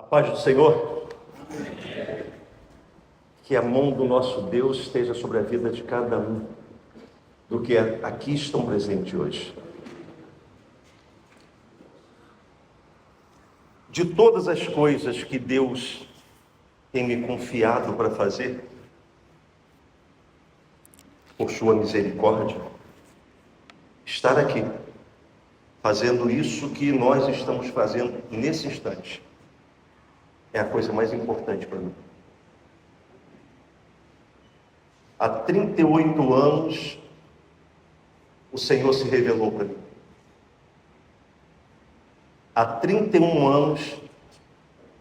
A paz do Senhor, que a mão do nosso Deus esteja sobre a vida de cada um do que aqui estão presentes hoje. De todas as coisas que Deus tem me confiado para fazer, por sua misericórdia, estar aqui, fazendo isso que nós estamos fazendo nesse instante, é a coisa mais importante para mim. Há 38 anos, o Senhor se revelou para mim. Há 31 anos,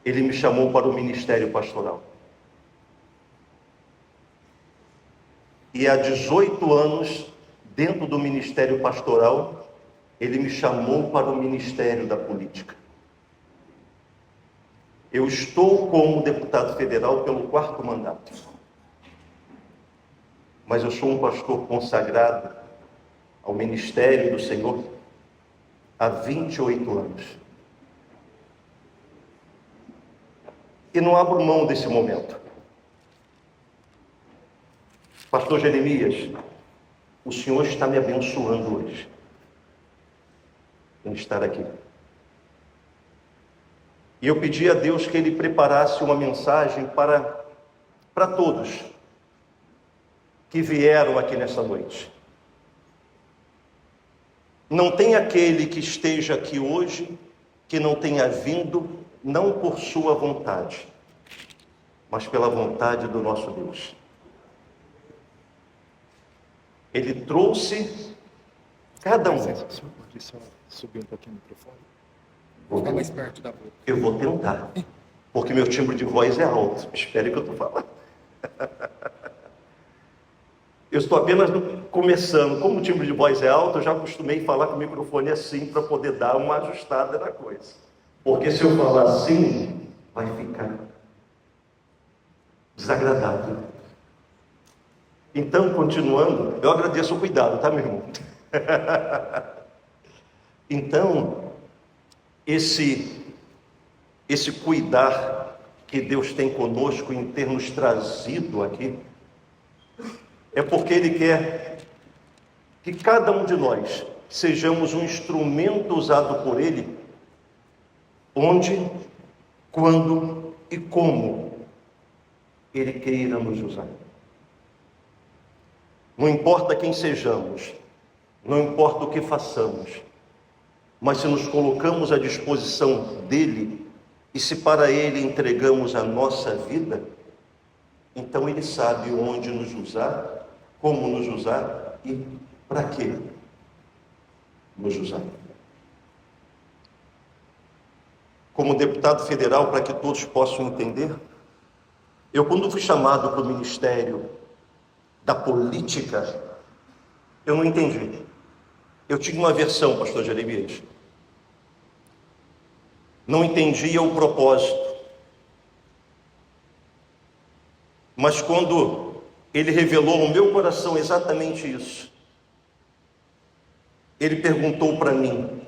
Ele me chamou para o ministério pastoral. E há 18 anos, dentro do ministério pastoral, Ele me chamou para o ministério da política. Eu estou como deputado federal pelo 4º mandato. Mas eu sou um pastor consagrado ao ministério do Senhor há 28 anos. E não abro mão desse momento. Pastor Jeremias, o Senhor está me abençoando hoje em estar aqui. E eu pedi a Deus que Ele preparasse uma mensagem para todos que vieram aqui nessa noite. Não tem aquele que esteja aqui hoje que não tenha vindo, não por sua vontade, mas pela vontade do nosso Deus. Ele trouxe cada um. Pode só subir um pouquinho o microfone? Vou ficar mais perto da boca. Eu vou tentar, porque meu timbre de voz é alto. Espere que eu estou falando. Eu estou apenas começando. Como o timbre de voz é alto, eu já acostumei falar com o microfone assim, para poder dar uma ajustada na coisa. Porque se eu falar assim, vai ficar desagradável. Então, continuando, eu agradeço o cuidado, tá, meu irmão? Então, esse cuidar que Deus tem conosco em ter nos trazido aqui, é porque Ele quer que cada um de nós sejamos um instrumento usado por Ele, onde, quando e como Ele queira nos usar. Não importa quem sejamos, não importa o que façamos, mas se nos colocamos à disposição dEle, e se para Ele entregamos a nossa vida, então Ele sabe onde nos usar, como nos usar e para que nos usar. Como deputado federal, para que todos possam entender, eu quando fui chamado para o ministério da política, eu não entendi. Eu tinha uma versão, pastor Jeremias. Não entendia o propósito. Mas quando Ele revelou no meu coração exatamente isso, Ele perguntou para mim: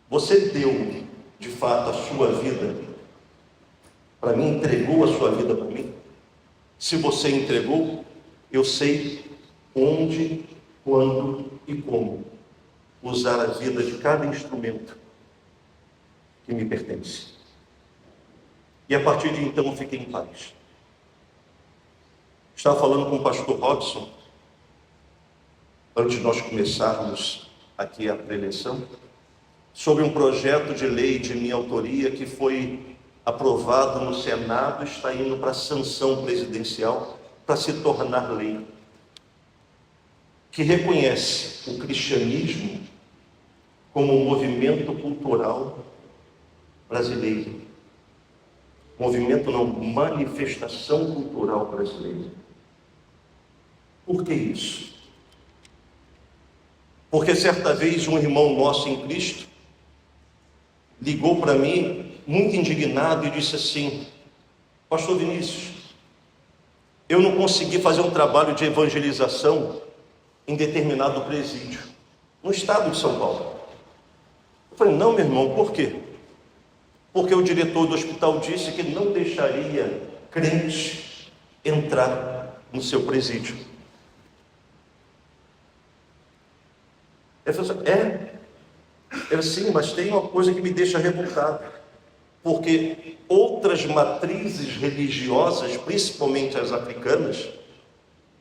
você deu de fato a sua vida para mim? Entregou a sua vida para mim? Se você entregou, eu sei onde, quando e como usar a vida de cada instrumento que me pertence. E a partir de então eu fiquei em paz. Estava falando com o pastor Robson, antes de nós começarmos aqui a preleção, sobre um projeto de lei de minha autoria que foi aprovado no Senado, está indo para a sanção presidencial para se tornar lei, que reconhece o cristianismo como um movimento cultural brasileiro. Movimento não, manifestação cultural brasileira. Por que isso? Porque certa vez um irmão nosso em Cristo ligou para mim, muito indignado, e disse assim: pastor Vinícius, eu não consegui fazer um trabalho de evangelização em determinado presídio, no estado de São Paulo. Eu falei: não, meu irmão, por quê? porque o diretor do hospital disse que não deixaria crentes entrar no seu presídio. Ele falou assim, sim, mas tem uma coisa que me deixa revoltado, porque outras matrizes religiosas, principalmente as africanas,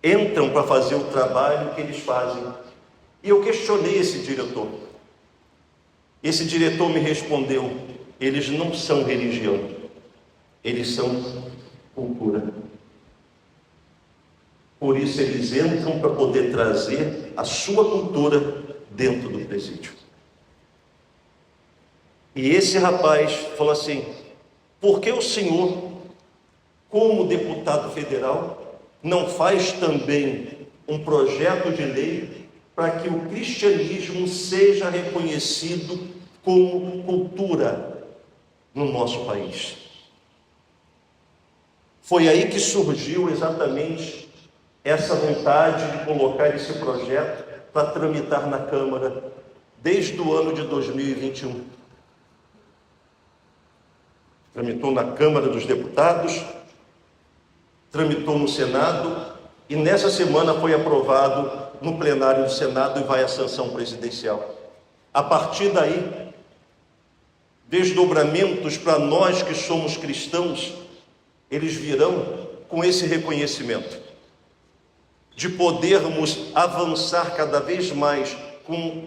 entram para fazer o trabalho que eles fazem. E eu questionei esse diretor. Esse diretor me respondeu: eles não são religião, eles são cultura. Por isso eles entram para poder trazer a sua cultura dentro do presídio. E esse rapaz falou assim: por que o senhor, como deputado federal, não faz também um projeto de lei para que o cristianismo seja reconhecido como cultura no nosso país? Foi aí que surgiu exatamente essa vontade de colocar esse projeto para tramitar na Câmara desde o ano de 2021. Tramitou na Câmara dos Deputados, tramitou no Senado e nessa semana foi aprovado no plenário do Senado e vai à sanção presidencial. A partir daí, desdobramentos para nós que somos cristãos, eles virão com esse reconhecimento, de podermos avançar cada vez mais com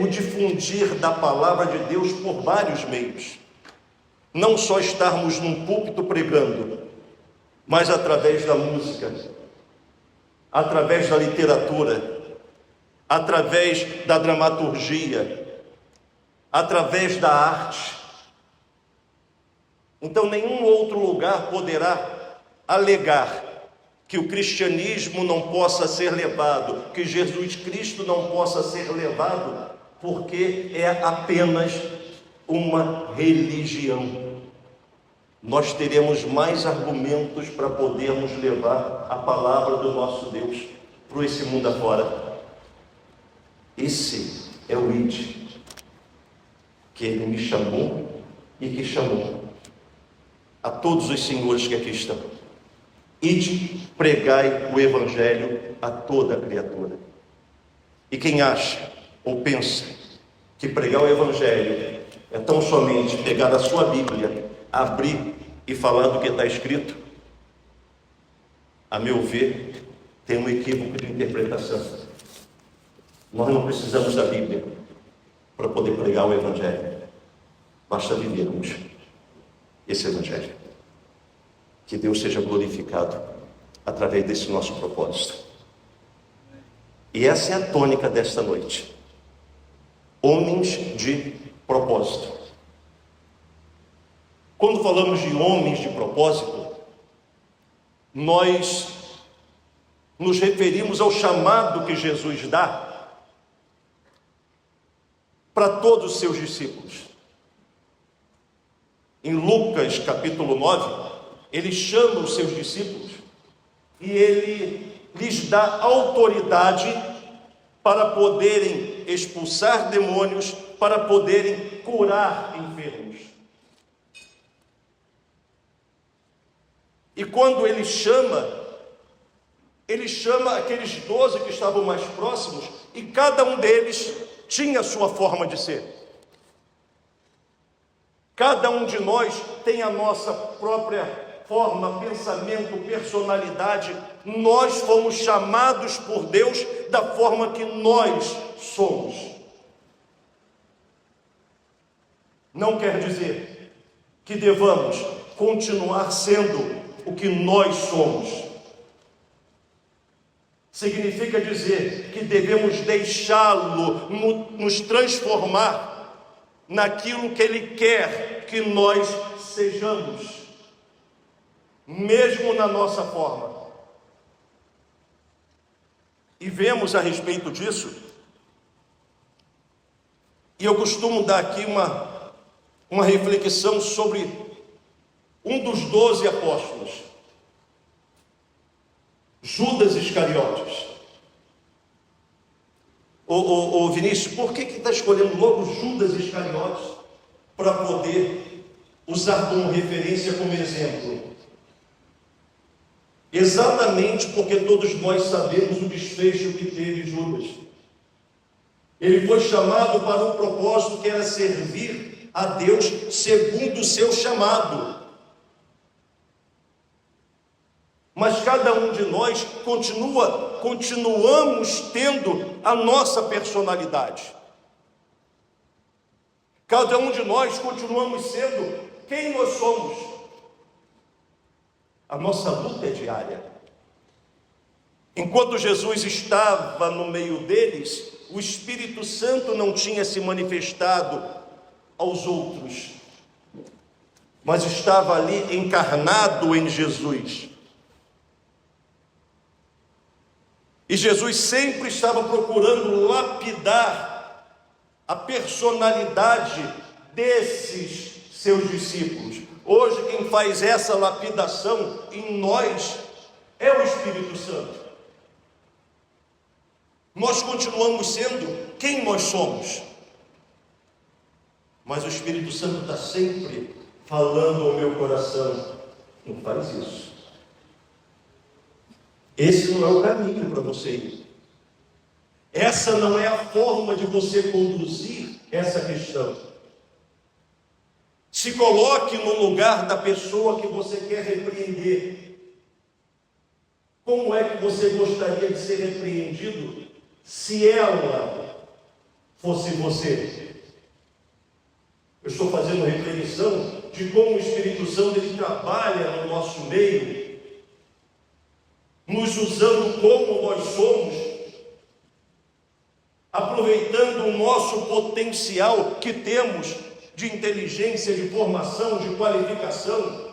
o difundir da palavra de Deus por vários meios. Não só estarmos num púlpito pregando, mas através da música, através da literatura, através da dramaturgia, através da arte. Então nenhum outro lugar poderá alegar que o cristianismo não possa ser levado, que Jesus Cristo não possa ser levado, porque é apenas uma religião. Nós teremos mais argumentos para podermos levar a palavra do nosso Deus para esse mundo afora. Esse é o ID que Ele me chamou e que chamou a todos os senhores que aqui estão. Ide, pregai o Evangelho a toda a criatura. E quem acha ou pensa que pregar o Evangelho é tão somente pegar a sua Bíblia, abrir e falar do que está escrito, a meu ver, tem um equívoco de interpretação. Nós não precisamos da Bíblia para poder pregar o Evangelho. Basta vivermos esse Evangelho. Que Deus seja glorificado através desse nosso propósito. E essa é a tônica desta noite. Homens de propósito. Quando falamos de homens de propósito, nós nos referimos ao chamado que Jesus dá para todos os seus discípulos. Em Lucas capítulo 9, ele chama os seus discípulos e ele lhes dá autoridade para poderem expulsar demônios, para poderem curar enfermos. E quando ele chama aqueles 12 que estavam mais próximos, e cada um deles tinha a sua forma de ser. Cada um de nós tem a nossa própria forma, pensamento, personalidade. Nós fomos chamados por Deus da forma que nós somos. Não quer dizer que devamos continuar sendo o que nós somos. Significa dizer que devemos deixá-lo nos transformar naquilo que Ele quer que nós sejamos, mesmo na nossa forma. E vemos a respeito disso, e eu costumo dar aqui uma reflexão sobre um dos 12 apóstolos, Judas Iscariotes. Vinícius, por que está escolhendo logo Judas Iscariotes para poder usar como referência, como exemplo, exatamente porque todos nós sabemos o desfecho que teve Judas. Ele foi chamado para um propósito que era servir a Deus segundo o seu chamado. Mas cada um de nós continuamos tendo a nossa personalidade. Cada um de nós continuamos sendo quem nós somos. A nossa luta é diária. Enquanto Jesus estava no meio deles, o Espírito Santo não tinha se manifestado aos outros, mas estava ali encarnado em Jesus. E Jesus sempre estava procurando lapidar a personalidade desses seus discípulos. Hoje quem faz essa lapidação em nós é o Espírito Santo. Nós continuamos sendo quem nós somos, mas o Espírito Santo está sempre falando ao meu coração: não faz isso. Esse não é o caminho para você ir. Essa não é a forma de você conduzir essa questão. Se coloque no lugar da pessoa que você quer repreender. Como é que você gostaria de ser repreendido se ela fosse você? Eu estou fazendo reflexão de como o Espírito Santo ele trabalha no nosso meio, nos usando como nós somos, aproveitando o nosso potencial que temos de inteligência, de formação, de qualificação,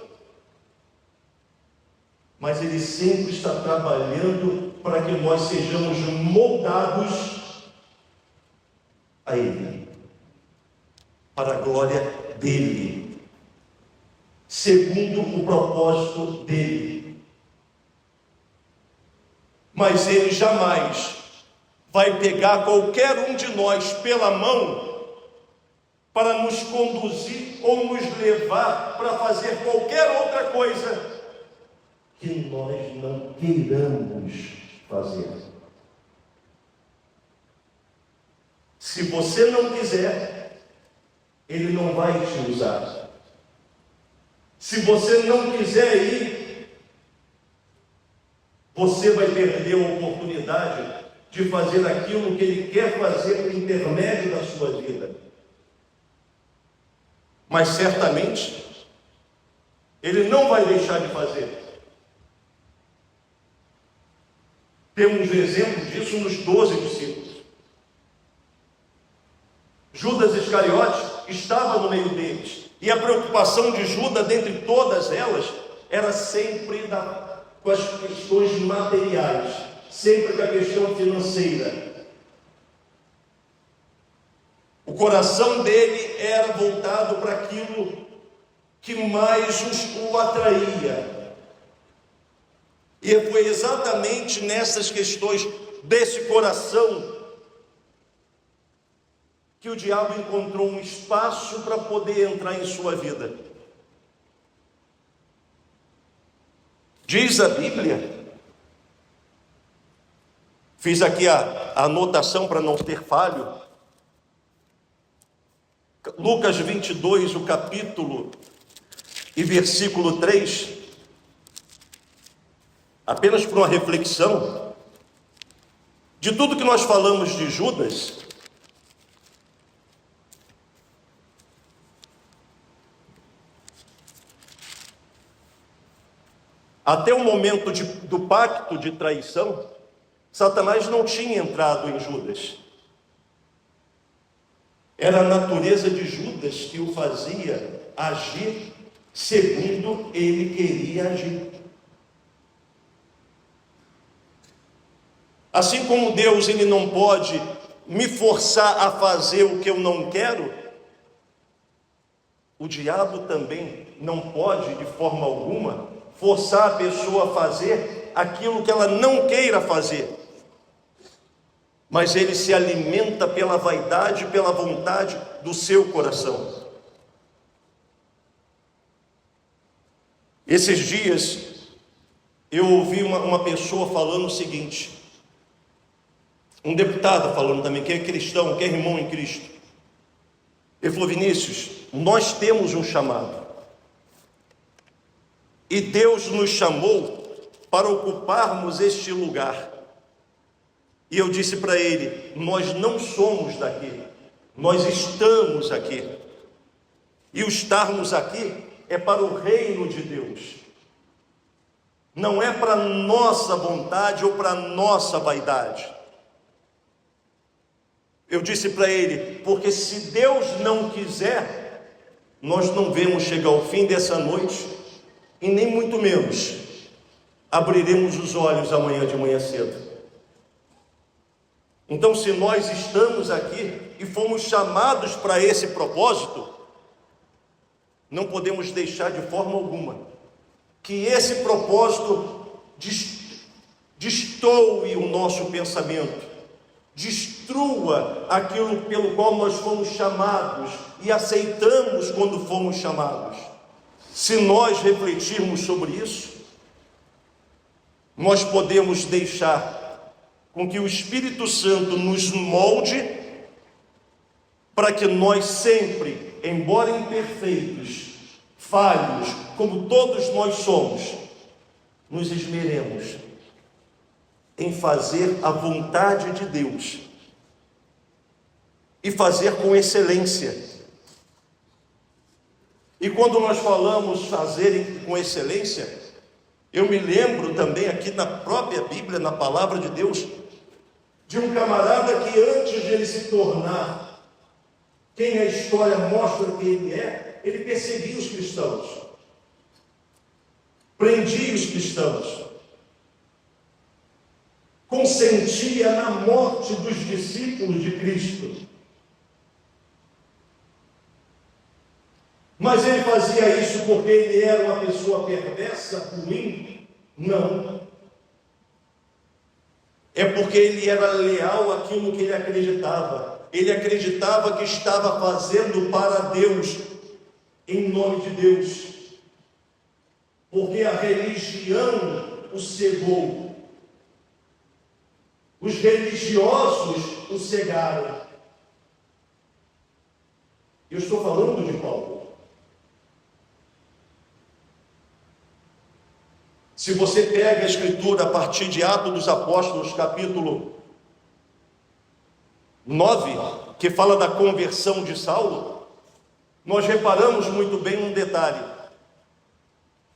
mas Ele sempre está trabalhando para que nós sejamos moldados a Ele, para a glória dEle, segundo o propósito dEle. Mas Ele jamais vai pegar qualquer um de nós pela mão para nos conduzir ou nos levar para fazer qualquer outra coisa que nós não queiramos fazer. Se você não quiser, Ele não vai te usar. Se você não quiser ir, você vai perder a oportunidade de fazer aquilo que Ele quer fazer por intermédio da sua vida. Mas certamente Ele não vai deixar de fazer. Temos exemplo disso nos 12 discípulos. Judas Iscariote estava no meio deles, e a preocupação de Judas, dentre todas elas, era sempre com as questões materiais, sempre com a questão financeira. O coração dele era voltado para aquilo que mais o atraía. E foi exatamente nessas questões desse coração que o diabo encontrou um espaço para poder entrar em sua vida. Diz a Bíblia, fiz aqui a anotação para não ter falho, Lucas 22, o capítulo e versículo 3, apenas por uma reflexão, de tudo que nós falamos de Judas, até o momento do pacto de traição, Satanás não tinha entrado em Judas. Era a natureza de Judas que o fazia agir segundo ele queria agir. Assim como Deus ele não pode me forçar a fazer o que eu não quero, o diabo também não pode, de forma alguma, forçar a pessoa a fazer aquilo que ela não queira fazer. Mas ele se alimenta pela vaidade, pela vontade do seu coração. Esses dias eu ouvi uma pessoa falando o seguinte, um deputado falando também, que é cristão, que é irmão em Cristo. Ele falou: Vinícius, nós temos um chamado, e Deus nos chamou para ocuparmos este lugar. E eu disse para ele: nós não somos daqui, nós estamos aqui. E o estarmos aqui é para o reino de Deus, não é para nossa vontade ou para nossa vaidade. Eu disse para ele: porque se Deus não quiser, nós não vamos chegar ao fim dessa noite, e nem muito menos abriremos os olhos amanhã de manhã cedo. Então, se nós estamos aqui e fomos chamados para esse propósito, não podemos deixar de forma alguma que esse propósito destoe o nosso pensamento, destrua aquilo pelo qual nós fomos chamados e aceitamos quando fomos chamados. Se nós refletirmos sobre isso, nós podemos deixar com que o Espírito Santo nos molde para que nós sempre, embora imperfeitos, falhos, como todos nós somos, nos esmeremos em fazer a vontade de Deus e fazer com excelência. E quando nós falamos fazer com excelência, eu me lembro também aqui na própria Bíblia, na palavra de Deus, de um camarada que antes de ele se tornar quem a história mostra que ele perseguia os cristãos, prendia os cristãos, consentia na morte dos discípulos de Cristo. Mas ele fazia isso porque ele era uma pessoa perversa, ruim? Não. É porque ele era leal àquilo que ele acreditava. Ele acreditava que estava fazendo para Deus, em nome de Deus. Porque a religião o cegou. Os religiosos o cegaram. Eu estou falando de Paulo. Se você pega a Escritura a partir de Atos dos Apóstolos, capítulo 9, que fala da conversão de Saulo, nós reparamos muito bem um detalhe.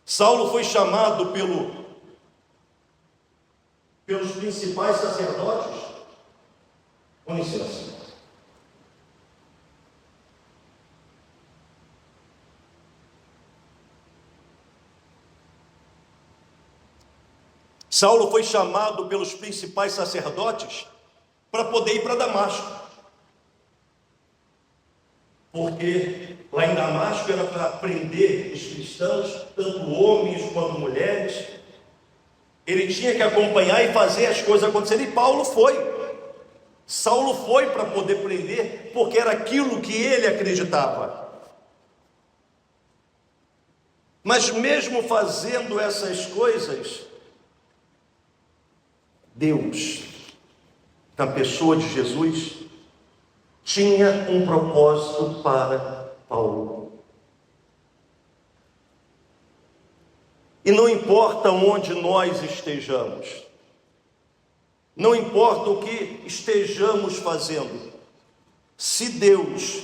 Saulo foi chamado pelos principais sacerdotes. Com licença. Saulo foi chamado pelos principais sacerdotes para poder ir para Damasco, porque lá em Damasco era para prender os cristãos, tanto homens quanto mulheres. Ele tinha que acompanhar e fazer as coisas acontecerem, e Paulo foi. Saulo foi para poder prender, porque era aquilo que ele acreditava. Mas mesmo fazendo essas coisas, Deus, na pessoa de Jesus, tinha um propósito para Paulo. E não importa onde nós estejamos, não importa o que estejamos fazendo, se Deus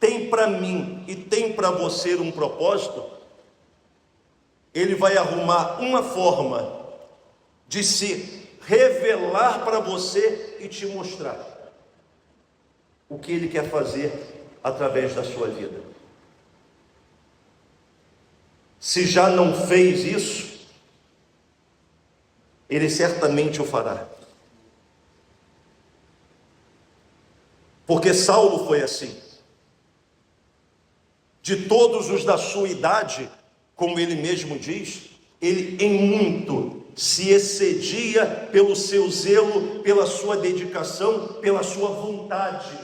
tem para mim e tem para você um propósito, Ele vai arrumar uma forma de se revelar para você e te mostrar o que Ele quer fazer através da sua vida. Se já não fez isso, Ele certamente o fará. Porque Saulo foi assim. De todos os da sua idade, como ele mesmo diz, ele em muito se excedia pelo seu zelo, pela sua dedicação, pela sua vontade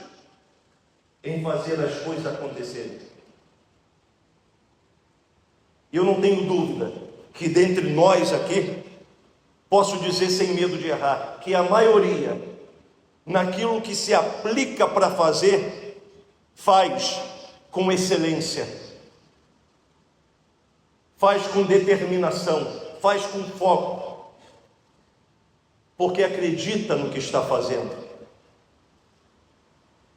em fazer as coisas acontecerem. E eu não tenho dúvida que dentre nós aqui, posso dizer sem medo de errar, que a maioria, naquilo que se aplica para fazer, faz com excelência, faz com determinação, faz com foco, porque acredita no que está fazendo.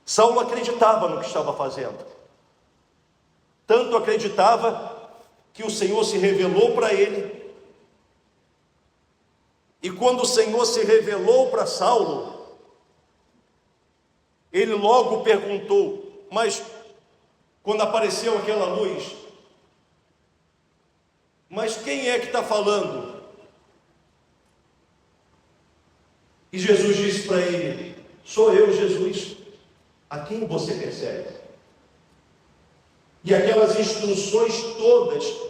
Saulo acreditava no que estava fazendo, tanto acreditava que o Senhor se revelou para ele, e quando o Senhor se revelou para Saulo, ele logo perguntou, mas quando apareceu aquela luz, mas quem é que está falando? E Jesus disse para ele, sou eu, Jesus, a quem você persegue? E aquelas instruções todas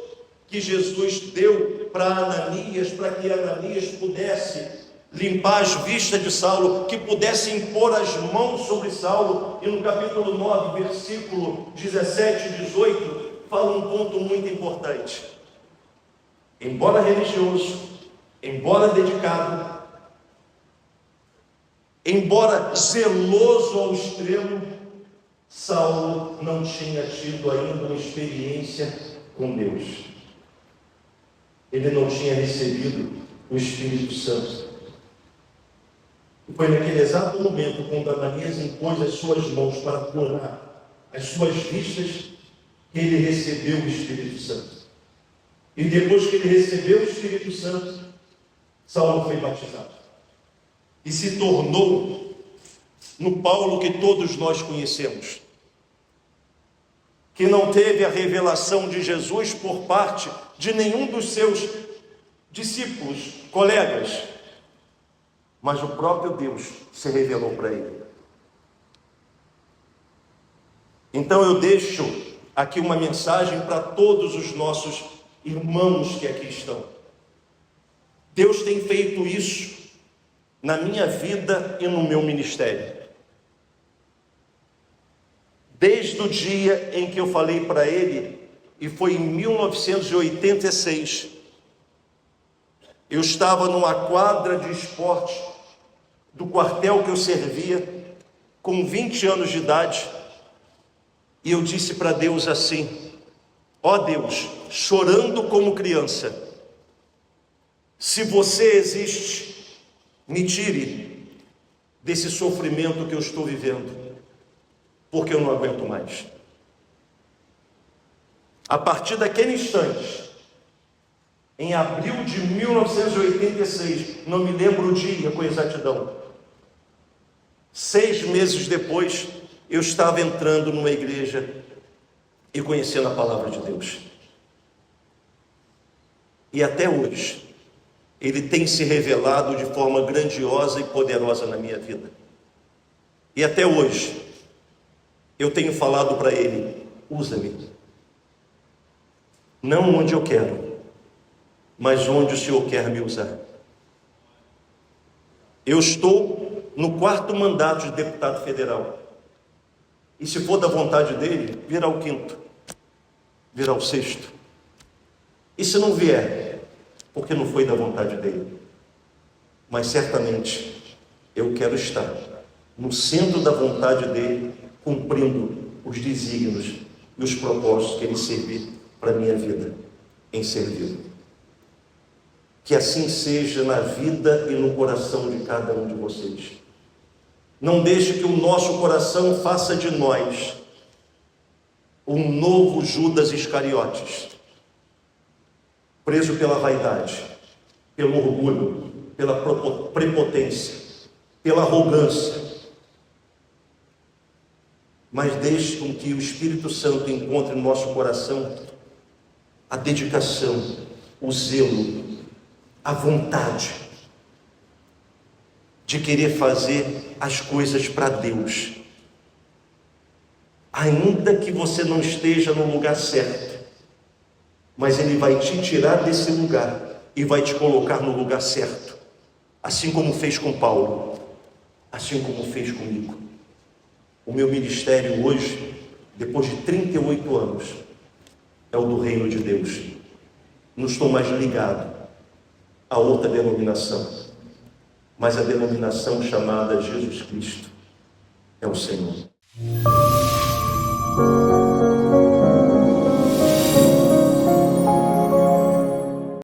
que Jesus deu para Ananias, para que Ananias pudesse limpar as vistas de Saulo, que pudesse impor as mãos sobre Saulo, e no capítulo 9, versículo 17 e 18, fala um ponto muito importante. Embora religioso, embora dedicado, embora zeloso ao extremo, Saulo não tinha tido ainda uma experiência com Deus. Ele não tinha recebido o Espírito Santo. E foi naquele exato momento, quando Ananias impôs as suas mãos para curar as suas vistas, que ele recebeu o Espírito Santo. E depois que ele recebeu o Espírito Santo, Saulo foi batizado. E se tornou no Paulo que todos nós conhecemos, que não teve a revelação de Jesus por parte de nenhum dos seus discípulos, colegas, mas o próprio Deus se revelou para ele. Então eu deixo aqui uma mensagem para todos os nossos irmãos que aqui estão. Deus tem feito isso na minha vida e no meu ministério. Desde o dia em que eu falei para ele, e foi em 1986, eu estava numa quadra de esporte do quartel que eu servia, com 20 anos de idade, e eu disse para Deus assim, ó Deus, chorando como criança, se você existe, me tire desse sofrimento que eu estou vivendo, porque eu não aguento mais. A partir daquele instante, em abril de 1986, não me lembro o dia com exatidão, 6 meses depois, eu estava entrando numa igreja e conhecendo a palavra de Deus. E até hoje, ele tem se revelado de forma grandiosa e poderosa na minha vida. E até hoje, eu tenho falado para ele, usa-me. Não onde eu quero, mas onde o Senhor quer me usar. Eu estou no 4º mandato de deputado federal. E se for da vontade dele, virá o 5º, virá o 6º. E se não vier, porque não foi da vontade dele. Mas certamente, eu quero estar no centro da vontade dele, cumprindo os desígnios e os propósitos que ele serviu para a minha vida, em servir. Que assim seja na vida e no coração de cada um de vocês. Não deixe que o nosso coração faça de nós um novo Judas Iscariotes, preso pela vaidade, pelo orgulho, pela prepotência, pela arrogância. Mas deixe com que o Espírito Santo encontre no nosso coração a dedicação, o zelo, a vontade de querer fazer as coisas para Deus, ainda que você não esteja no lugar certo, mas Ele vai te tirar desse lugar e vai te colocar no lugar certo, assim como fez com Paulo, assim como fez comigo. O meu ministério hoje, depois de 38 anos, é o do reino de Deus, não estou mais ligado a outra denominação, mas a denominação chamada Jesus Cristo é o Senhor.